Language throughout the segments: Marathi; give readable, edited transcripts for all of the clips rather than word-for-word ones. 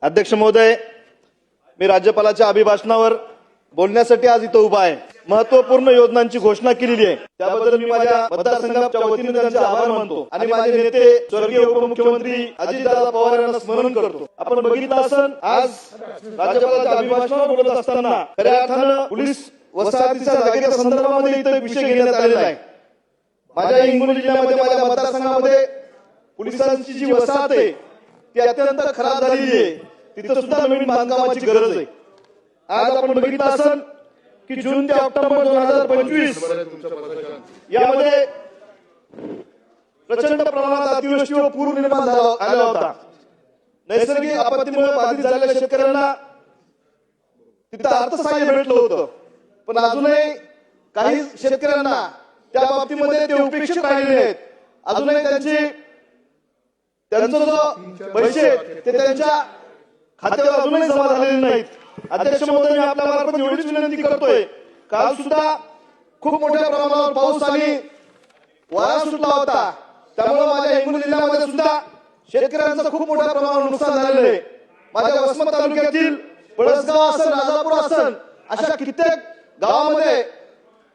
अध्यक्ष महोदय, मी राज्यपालाच्या अभिभाषणावर बोलण्यासाठी आज इथं उभा आहे। महत्त्वपूर्ण योजनांची घोषणा केलेली आहे, त्याबद्दल मी माझ्या मतदारसंघाच्या वतीने त्यांचे आभार मानतो आणि माझे नेते स्वर्गीय उपमुख्यमंत्री अजितदादा पवार यांना स्मरण करतो। आपण बघितलं असेल, आज राज्यपालाच्या अभिभाषणावर बोलत असताना खऱ्या अर्थानं पोलीस वसाहतीच्या जागेच्या संदर्भामध्ये इथं एक विषय घेण्यात आलेला आहे। माझ्या हिंगोली जिल्ह्यामध्ये माझ्या मतदारसंघामध्ये पोलिसांची जी वसाहत आहे ती अत्यंत खराब झालेली आहे। तिथं सुद्धा नवीन बांधकामाची गरज आहे। आज आपण बघितलं असेल की जून ते ऑक्टोबर 2025 यामध्ये प्रचंड प्रमाणात अतिवृष्टी व पूर निर्माण झाला होता। नैसर्गिक आपत्तीमुळे बाधित झालेल्या शेतकऱ्यांना तिथं अर्थसहाय्य भेटलं होतं, पण अजूनही काही शेतकऱ्यांना त्या बाबतीमध्ये ते उपेक्षित राहिलेले आहेत। अजूनही त्यांचं जो पैसे ते त्यांच्या खात्यावर अजूनही जमा झालेले नाहीत। अध्यक्ष महोदय, मी आपल्या मार्फत एवढीच विनंती करतोय, काल सुद्धा खूप मोठ्या प्रमाणावर पाऊस आणि वारा सुटला होता, त्यामुळे माझ्या हिंगोली जिल्ह्यामध्ये सुद्धा शेतकऱ्यांचं खूप मोठ्या प्रमाणावर नुकसान झालेलं आहे। माझ्या वसमत तालुक्यातील पळसगाव असेल, राजापूर असेल, अशा कित्येक गावामध्ये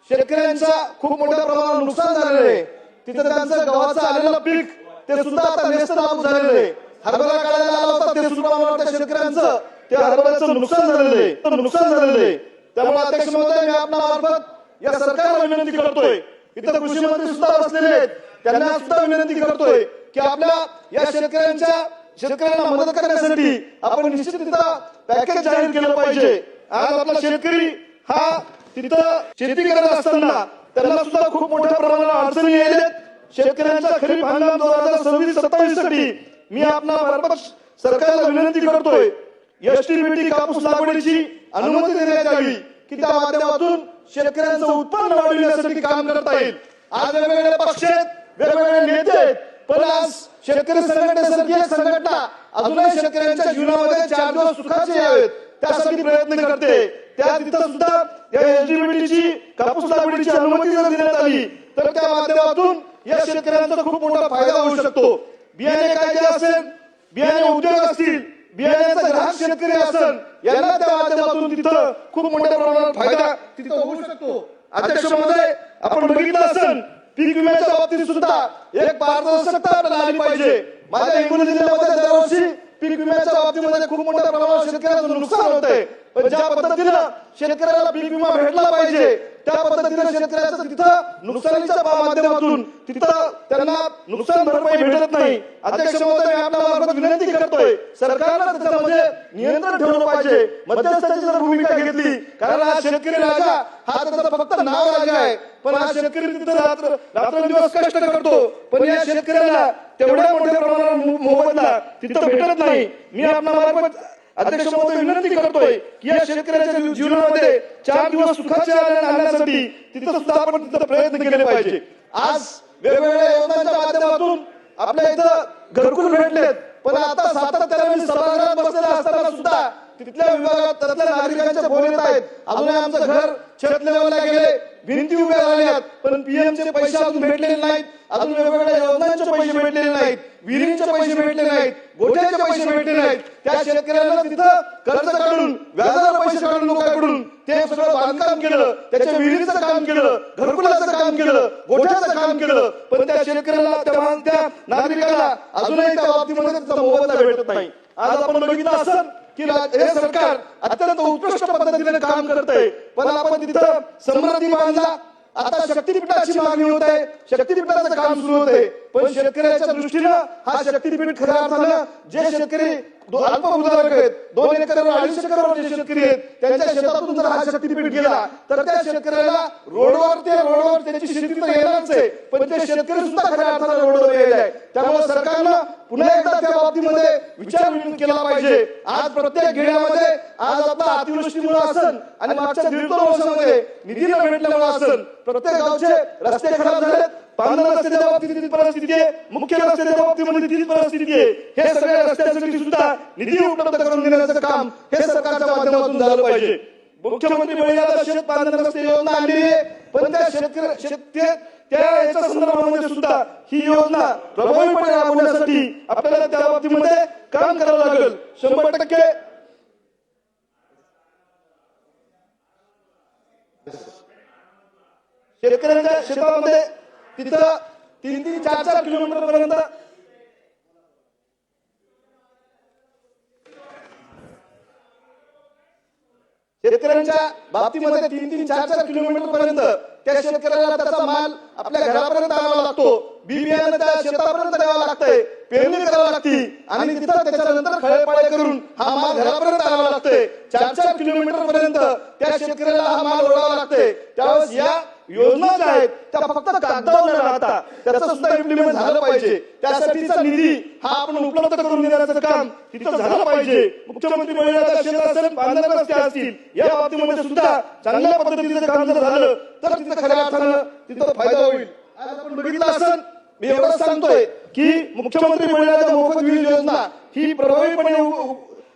शेतकऱ्यांचं खूप मोठ्या प्रमाणावर नुकसान झालेलं आहे। तिथे त्यांचं गव्हाचं आलेलं पीक ते सुद्धा आता नेस्तनाबूत झालेलं आहे। हरभरा काढायला आला होता ते सुद्धा मला वाटतं शेतकऱ्यांचं त्या हरभऱ्याचं नुकसान झालेलं आहे। त्यामुळे अध्यक्ष महोदय, मी आपल्या मार्फत या सरकारला विनंती करतोय, इथं कृषी मंत्री सुद्धा बसलेले आहेत, त्यांना सुद्धा विनंती करतोय की आपल्या या शेतकऱ्यांना मदत करण्यासाठी आपण निश्चित तिथं पॅकेज जाहीर केलं पाहिजे। आज आपला शेतकरी हा तिथं शेती करत असताना त्यांना सुद्धा खूप मोठ्या प्रमाणात अडचणी येतात। शेतकऱ्यांच्या खरीप हंगाम 2026-27 साठी मी आपल्या मार्फत सरकारला विनंती करतोय, एसटीबीटी कापूस लागवडीची अनुमती देण्यात यावी की त्या माध्यमातून शेतकऱ्यांचं उत्पन्न वाढविण्यासाठी काम करता येईल। आज वेगवेगळे पक्ष आहेत, वेगवेगळे नेते आहेत, पण आज शेतकरी संघटनेसारखी एक संघटना अजूनही शेतकऱ्यांच्या जीवनामध्ये 4 दिवस सुखाचे यावेत त्यासाठी प्रयत्न करते। त्या तिथं सुद्धा या एसटीबीटीची कापूस लागवडीची अनुमती जर देण्यात आली तर त्या माध्यमातून या शेतकऱ्यांचा खूप मोठा फायदा होऊ शकतो। बियाणे कायदे असेल, बियाणे उद्योग असतील, बियाण्याचा ग्राहक शेतकरी असेल, यांना त्या माध्यमातून तिथं खूप मोठ्या प्रमाणात फायदा तिथं होऊ शकतो। अध्यक्ष महोदय, आपण बघितलं असेल पीक विम्याच्या बाबतीत सुद्धा एक पारदर्शकता आपल्याला आली पाहिजे। माझ्या हिंगोली जिल्ह्यामध्ये दरवर्षी पीक विम्याच्या बाबतीमध्ये खूप मोठ्या प्रमाणात शेतकऱ्यांचं नुकसान होतंय, पण ज्या पद्धतीनं शेतकऱ्याला पीक विमा भेटला पाहिजे त्या पद्धतीनं शेतकऱ्याचं तिथं नुकसानीच्या माध्यमातून तिथं त्यांना नुकसान भरपाई भेटत नाही। अध्यक्ष महोदय, मी आपल्या मार्फत विनंती करतोय, सरकारनं त्याच्यामध्ये नियंत्रण ठेवलं पाहिजे, मध्यस्थाची जर भूमिका घेतली, कारण हा शेतकरी राजा हा त्याचा फक्त नाव राजा आहे, पण हा शेतकरी तिथं रात्रंदिवस कष्ट करतो, पण या शेतकऱ्याला तेवढ्या मोठ्या प्रमाणात मोबदला तिथं भेटत नाही। मी आपल्या मार्फत अध्यक्ष महोदय विनंती करतोय की या शेतकऱ्याच्या जीवनामध्ये 4 दिवस सुखाचे आणण्यासाठी तिथं सुद्धा आपण तिथं प्रयत्न केले पाहिजे। आज वेगवेगळ्या योजनांच्या माध्यमातून आपल्या इथं घरकुल भेटलेत, पण आता सातत्याने मी सभागृहात बसलेला असताना सुद्धा तिथल्या विभागात त्यातल्या नागरिकांचे फोन येत आहेत, अजूनही आमचं घर छत लेवलला गेले, भिंती उभ्या राहिल्यात, पण पीएमचे पैसे अजून भेटलेले नाहीत, अजून वेगवेगळ्या योजनांचे पैसे भेटलेले नाहीत, विहिरींचे पैसे भेटले नाहीत, गोठ्याचे पैसे भेटले नाहीत। त्या शेतकऱ्यांना तिथं कर्ज काढून व्याजाला पैसे काढून लोकांकडून ते सगळं बांधकाम केलं, त्याच्या विहिरीचं काम केलं, घरकुलाचं काम केलं, गोठ्याचं काम केलं, पण त्या शेतकऱ्याला त्या नागरिकाला अजूनही त्या बाबतीमध्ये त्याचा मोबदला भेटत नाही। आज आपण बघितलं असेल की हे सरकार अत्यंत उत्कृष्ट पद्धतीने काम करतंय, पण आपण तिथं समृद्धी बांधला, आता शक्तीपीठाची मागणी होत आहे, शक्तीपीठाचं काम सुरू होत आहे, पण शेतकऱ्याच्या दृष्टीनं हा शक्तीपीठ खऱ्या अर्थानं जे शेतकरी अल्प भूधारक आहेत, 2 एकर 2.5 एकरवर जे शेतकरी आहेत, त्यांच्या शेतातून जर हा शक्तीपीठ गेला तर त्या शेतकऱ्याला रोडवर त्याची शेती तर येणारच आहे, पण ते शेतकरी सुद्धा खऱ्या अर्थानं रोडवर यायला आहे। त्यामुळे सरकारनं पुन्हा एकदा त्या बाबतीमध्ये विचार केला पाहिजे। आज प्रत्येक घेण्यामध्ये आज आपला अतिवृष्टीमुळे असेल आणि मागच्या 1.5-2 वर्षामध्ये निधी न भेटल्यामुळे असेल, प्रत्येक गावचे रस्ते खराब झालेत, पांढऱ्या रस्त्याच्या बाबतीत तीच परिस्थिती आहे, मुख्य रस्त्याच्या बाबतीमध्ये तीच परिस्थिती आहे। हे सगळ्या रस्त्यांसाठी सुद्धा निधी उपलब्ध करून देण्याचं काम हे सरकारच्या माध्यमातून झालं पाहिजे। मुख्यमंत्री महिला शेत पांढऱ्या रस्ते योजना आणली आहे, पण त्या त्या याच्या संदर्भामध्ये सुद्धा ही योजना प्रभावीपणे राबवण्यासाठी आपल्याला त्या बाबतीमध्ये काम करावं लागेल. 100% शेतकऱ्यांच्या शेतामध्ये तिथं 3-3, 4-4 किलोमीटर पर्यंत शेतकऱ्यांच्या बाबतीमध्ये 3-3, 4-4 किलोमीटर पर्यंत त्या शेतकऱ्याला त्याचा माल आपल्या घरापर्यंत आणावा लागतो. बी बियाणं त्या शेतापर्यंत द्यावं लागतंय, पेरणी करावी लागते आणि तिथं त्याच्यानंतर खळेपाळे करून हा माल घरापर्यंत आणावा लागतोय. 4-4 किलोमीटर पर्यंत त्या शेतकऱ्याला हा माल ओढावा लागतोय. त्यावेळेस या योजना ज्या आहेत त्या फक्त कागदावर न राहता त्याचं सुद्धा इम्प्लिमेंट झालं पाहिजे. त्यासाठीचा निधी हा आपण उपलब्ध करून देण्याचं काम तिथं झालं पाहिजे. मुख्यमंत्री महिला शेत असेल, बांधकाम रस्ते असतील, या बाबतीमध्ये सुद्धा चांगल्या पद्धतीचं काम जर झालं तर तिथं खऱ्या अर्थानं तिथं फायदा होईल. आज आपण बघितलं असेल, मी एवढंच सांगतोय की मुख्यमंत्री महिला मोफत वीज योजना ही प्रभावीपणे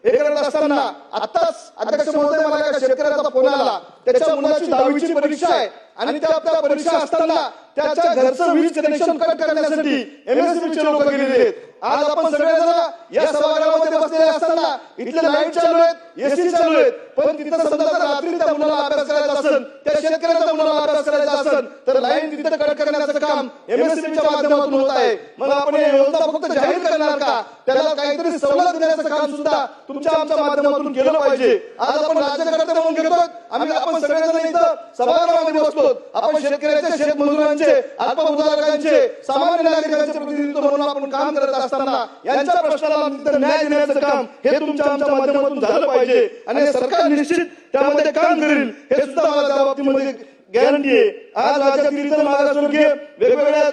हे करत असताना आताच अध्यक्ष महोदय मला एका शेतकऱ्याचा फोन आला. त्याच्या मुलाची 10वीची परीक्षा आहे आणि त्या परीक्षा असताना त्याच्या घरचं वीज कनेक्शन कट करण्यासाठी एमएससीबीचे लोक गेलेले आहेत. आज आपण सगळेजण या सभागृहामध्ये बसलेले असताना इथले लाईट चालू आहेत, एसी चालू आहेत, पण तिथं समजा रात्री त्या मुलाला अभ्यास करायचा असेल, त्या शेतकऱ्याच्या मुलाला अभ्यास करायचा असेल तर लाईन तिथं कट करण्याचं काम एमएससीबीच्या माध्यमातून होत आहे. मग आपण ही योजना फक्त जाहीर करणार का? त्याला काहीतरी सवलत देण्याचं काम सुद्धा तुमच्या आमच्या माध्यमातून केलं पाहिजे. आज आपण राज्यकर्ते म्हणून घेतो, आपण सगळेजण इथं सभागृहामध्ये बसतो. आपण शेतकऱ्याचे, शेतमजुरांचे, अल्पभूधारकांचे, सामान्य नागरिकांचे प्रतिनिधित्व म्हणून आपण काम करत असताना यांच्या प्रश्नाला न्याय देण्याचं काम हे तुमच्या आमच्या माध्यमातून झालं पाहिजे आणि सरकार निश्चित त्यामध्ये काम करेल हे सुद्धा मला त्या बाबतीमध्ये गॅरंटी आहे. आज राज्यातील इतर मागासवर्गीय वेगवेगळ्या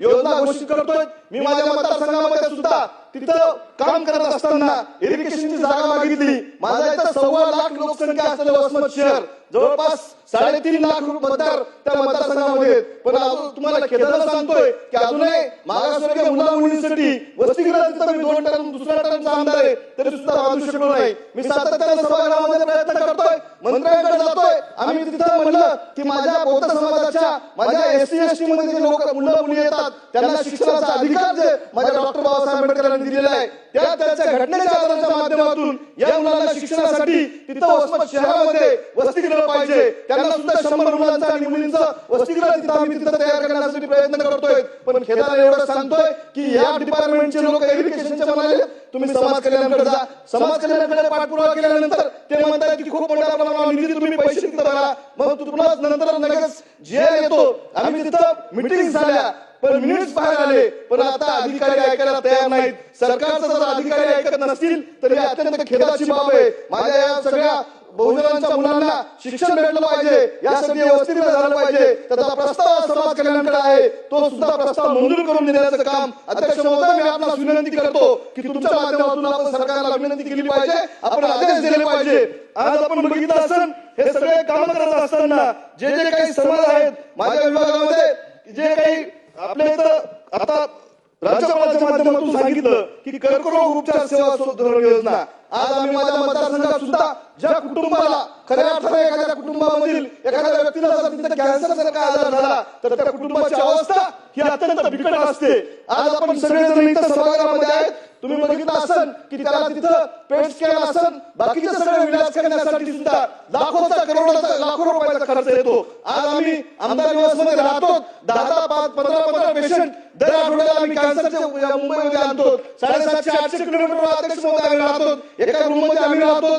योजना घोषित करतोय. मी माझ्या मतदारसंघामध्ये सुद्धा तिथं काम करत असताना इरिगेशनची जागा मागितली. माझ्या इथं 1.25 लाख लोकसंख्या असलेलं वसमत शहर, जवळपास 3.5 लाख मतदार त्या मतदारसंघामध्ये आहेत. पण तुम्हाला खेदानं सांगतोय की अजूनही मागासवर्गीय मुला मुलींसाठी वसतिगृह तिथं मी 2 टर्म दुसऱ्या टर्मचा आमदार आहे तरी सुद्धा बांधू शकलो नाही. मी सातत्याने सभागृहामध्ये प्रयत्न करतोय, मंत्र्यांकडे जातोय. आम्ही तिथं म्हणलं की माझ्या बौद्ध समाजाच्या, माझ्या एसटी एसटी मध्ये जे लोक मुलं मुली येतात त्यांना शिक्षणाचा अधिकार जे माझ्या डॉक्टर बाबासाहेब आंबेडकरांनी दिलेला आहे त्याच्या घटनेच्या आधाराच्या माध्यमातून या मुलांना शिक्षणासाठी तिथं वसमत शहरामध्ये वसतिगृह पाहिजे. त्यांना सुद्धा 100 मुलांचं आणि मुलींचं वसतिगृह तिथं आम्ही तिथं तयार करण्यासाठी प्रयत्न करतोय. पण खेदाने एवढं सांगतोय की या डिपार्टमेंटचे लोक एज्युकेशनचे म्हणाले तुम्ही समाज कल्याणाकडे जा. समाज कल्याणाकडे पाठपुरावा केल्यानंतर ते म्हणतात की खूप मोठ्या प्रमाणावर निधी तुम्ही पैसे तिथं भरा, मग तुम्हाला नंतर लगेच जीआय येतो. आम्ही तिथं मिटिंग झाल्या पण मिनिट्स बाहेर आले, पण आता अधिकारी ऐकायला तयार नाहीत. सरकारचं जर अधिकारी ऐकत नसतील तर ही अत्यंत खेदाची बाब आहे. माझ्या या सगळ्या बहुजनांच्या मुलांना शिक्षण भेटलं पाहिजे, यासाठी वसतिगृह झालं पाहिजे. त्याचा प्रस्ताव समाज कल्याणाकडे आहे, तो सुद्धा प्रस्ताव मंजूर करून देण्याचं काम अध्यक्ष महोदय मी आपल्याला विनंती करतो की तुमच्या माध्यमातून आपण सरकारला विनंती केली पाहिजे, आपण आदेश दिले पाहिजे. आज आपण बघितलं असेल हे सगळे काम करत असताना जे जे काही समाज आहेत माझ्या विभागामध्ये, जे काही आपल्या इथं आता राज्यपालाच्या माध्यमातून सांगितलं की कर्करोग उपचार सेवा योजना, आज आम्ही माझ्या मतदारसंघात सुद्धा ज्या कुटुंबाला खऱ्या अर्थाने एखाद्या कुटुंबामधील एखाद्या व्यक्तीला जर तिथे कॅन्सर सारखा आजार झाला तर त्या कुटुंबाची अवस्था ही अत्यंत बिकट असते. आज आपण सगळेजण इथं सभागृहामध्ये आहेत, तुम्ही बघितलं असेल की त्याला तिथं पेट स्कॅन असेल, बाकीचे सगळे विलास करण्यासाठी सुद्धा लाखो रुपयाचा खर्च येतो. आज आम्ही आमदार निवासमध्ये राहतो, 10-10, 15 पेशंट दर आठवड्याला आम्ही कॅन्सरचे मुंबईमध्ये आणतो. 750-800 किलोमीटर अध्यक्ष महोदय आम्ही राहतो, एका रूम मध्ये आम्ही राहतो.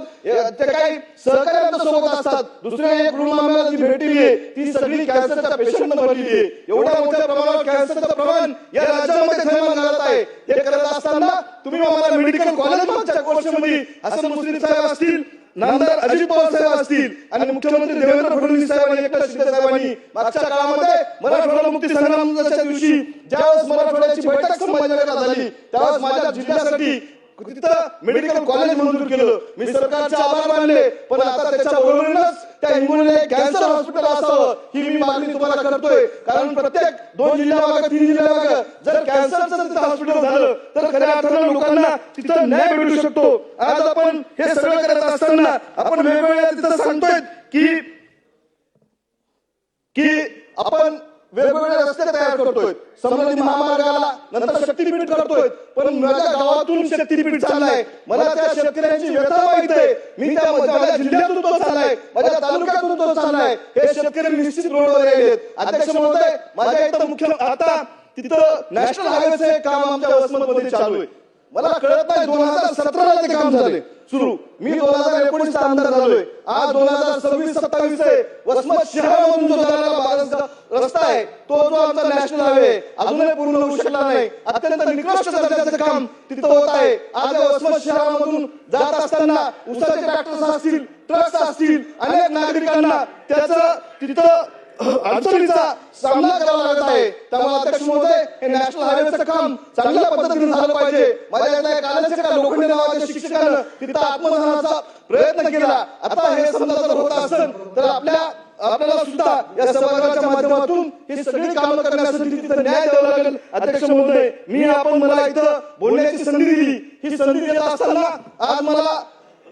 ते काही सहकार्यांच्या सोबत असतात. दुसऱ्या एक रूम आम्हाला जी भेटली आहे ती सगळी कॅन्सरच्या पेशंट भरलेली आहे. एवढ्या मोठ्या प्रमाणावर कॅन्सरचं प्रमाण या राज्यामध्ये थैमान घालत आहे. हे करत असताना तुम्ही आम्हाला मेडिकल कॉलेज मागच्या कोर्समध्ये हसन मुश्रीफ साहेब असतील, नामदार अजित पवार साहेब असतील आणि मुख्यमंत्री देवेंद्र फडणवीस साहेबांनी, एकनाथ शिंदे साहेबांनी मागच्या काळामध्ये मराठवाडा मुक्ती संग्रामाच्या दिवशी ज्यावेळेस मराठवाड्याची बैठक संभाजीनगरला झाली त्यावेळेस माझ्या जिल्ह्यासाठी तिथं मेडिकल कॉलेज मंजूर केलं. मी सरकारचे आभार मानले, पण आता त्याच्या बरोबरीनच त्या हिंगोलीला कॅन्सर हॉस्पिटल असावं ही मी मागणी तुम्हाला करतोय. कारण प्रत्येक 2 जिल्ह्यामागे 3 जिल्ह्यामागे जर कॅन्सरचं तिथं हॉस्पिटल झालं तर खऱ्या अर्थानं लोकांना तिथं न्याय भेटू शकतो. आज आपण हे सगळं करत असताना आपण वेगवेगळ्या तिथं सांगतोय की आपण वेगवेगळे रस्ते तयार करतोय, समृद्धी महामार्गाला, नंतर शक्तीपीठ करतोय, पण माझ्या गावातून शक्तीपीठ चाललंय. मला त्या शेतकऱ्यांची व्यथा माहित आहे. मी त्या माझ्या जिल्ह्यातून तो चाललाय, माझ्या तालुक्यातून तो चाललाय. हे शेतकरी निश्चित रोडवर यायलेत. अध्यक्ष महोदय, माझ्या इथं मुख्य आता तिथं नॅशनल हायवेचं एक काम आमच्या वसमतमध्ये चालू आहे. मला कळत नाही 2017ला ते काम झाले सुरू. मी 2019 आमदार झालोय. आज 2026-27 आहे. वसमत शहरामधून जो जाणारा रस्ता आहे तो जो आमचा नॅशनल हायवे अजूनही पूर्ण होऊ शकला नाही. अत्यंत निकृष्ट दर्जाचं काम तिथं होत आहे. आज या वसमत शहरामधून जात असताना उसाचे ट्रॅक्टर्स असतील, ट्रक्स असतील, अनेक नागरिकांना त्याचं तिथं अडचणीचा सामना करावा लागत आहे. त्यामुळे अध्यक्ष महोदय, हे नॅशनल हायवेचं काम चांगल्या पद्धतीने झालं पाहिजे. माझ्या इथल्या एक आलंच लोखंडे नावाच्या शिक्षकानं तिथं आत्मदहनाचा प्रयत्न केला. आता हे समजा जर होत असेल तर आपल्याला सुद्धा या सभागृहाच्या माध्यमातून ही सगळी कामं करण्यासाठी तिथं न्याय द्यावा लागेल. अध्यक्ष महोदय, मला इथं बोलण्याची संधी दिली. ही संधी देत असताना आज मला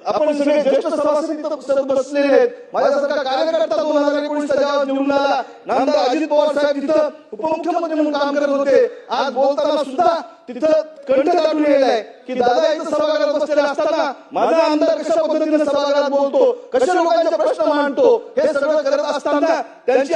आपण सगळे ज्येष्ठ सभासद बसलेले आहेत. माझ्यासारखा कार्यकर्ता 2019 जेव्हा निवडून आला, नामदार अजित पवार साहेब तिथं उपमुख्यमंत्री म्हणून काम करत होते. आज बोलताना सुद्धा तिथं कंठ दाटून येईल की दादा इथं सभागृहात बसलेले असताना माझा आमदार कशा पद्धतीने सभागृहात बोलतो, कशा लोकांचे प्रश्न मांडतो, हे सगळं करत असताना त्यांची